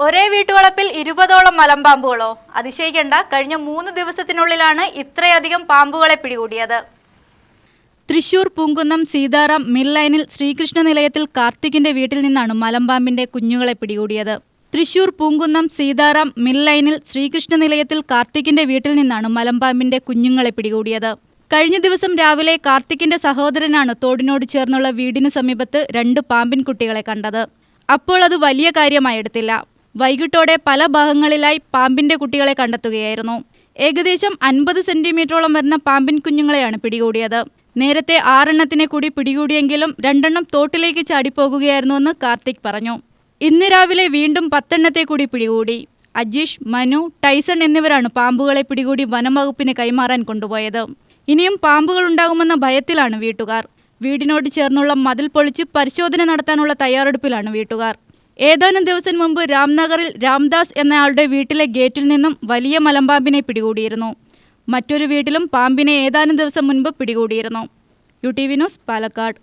ഒരേ വീട്ടുവളപ്പിൽ 20ഓളം മലമ്പാമ്പുകളോ? അതിശയിക്കേണ്ട, കഴിഞ്ഞ 3 ദിവസത്തിനുള്ളിലാണ് ഇത്രയധികം പാമ്പുകളെ പിടികൂടിയത്. തൃശൂർ പൂങ്കുന്നം സീതാറാം മിൽ ലൈനിൽ ശ്രീകൃഷ്ണ നിലയത്തിൽ കാർത്തികിന്റെ വീട്ടിൽ നിന്നാണ് മലമ്പാമ്പിന്റെ കുഞ്ഞുങ്ങളെ പിടികൂടിയത്. തൃശൂർ പൂങ്കുന്നം സീതാറാം മിൽ ലൈനിൽ ശ്രീകൃഷ്ണ നിലയത്തിൽ കാർത്തികിന്റെ വീട്ടിൽ നിന്നാണ് മലമ്പാമ്പിന്റെ കുഞ്ഞുങ്ങളെ പിടികൂടിയത്. കഴിഞ്ഞ ദിവസം രാവിലെ കാർത്തികിന്റെ സഹോദരനാണ് തോടിനോട് ചേർന്നുള്ള വീടിന് സമീപത്ത് 2 പാമ്പിൻ കുട്ടികളെ കണ്ടത്. അപ്പോൾ അത് വലിയ കാര്യമായി എടുത്തില്ല. വൈകിട്ടോടെ പല ഭാഗങ്ങളിലായി പാമ്പിന്റെ കുട്ടികളെ കണ്ടെത്തുകയായിരുന്നു. ഏകദേശം 50 സെന്റിമീറ്ററോളം വരുന്ന പാമ്പിൻ കുഞ്ഞുങ്ങളെയാണ് പിടികൂടിയത്. നേരത്തെ 6 എണ്ണത്തിനെ കൂടി പിടികൂടിയെങ്കിലും 2 എണ്ണം തോട്ടിലേക്ക് ചാടിപ്പോകുകയായിരുന്നുവെന്ന് കാർത്തിക് പറഞ്ഞു. ഇന്ന് രാവിലെ വീണ്ടും 10 എണ്ണത്തെ കൂടി പിടികൂടി. അജീഷ്, മനു, ടൈസൺ എന്നിവരാണ് പാമ്പുകളെ പിടികൂടി വനംവകുപ്പിന് കൈമാറാൻ കൊണ്ടുപോയത്. ഇനിയും പാമ്പുകൾ ഉണ്ടാകുമെന്ന ഭയത്തിലാണ് വീട്ടുകാർ. വീടിനോട് ചേർന്നുള്ള മതിൽ പൊളിച്ച് പരിശോധന നടത്താനുള്ള തയ്യാറെടുപ്പിലാണ് വീട്ടുകാർ. ഏതാനും ദിവസം മുമ്പ് രാംനഗറിൽ രാംദാസ് എന്നയാളുടെ വീട്ടിലെ ഗേറ്റിൽ നിന്നും വലിയ മലമ്പാമ്പിനെ പിടികൂടിയിരുന്നു. മറ്റൊരു വീട്ടിലും പാമ്പിനെ ഏതാനും ദിവസം മുൻപ് പിടികൂടിയിരുന്നു. UTV news, Palakkad.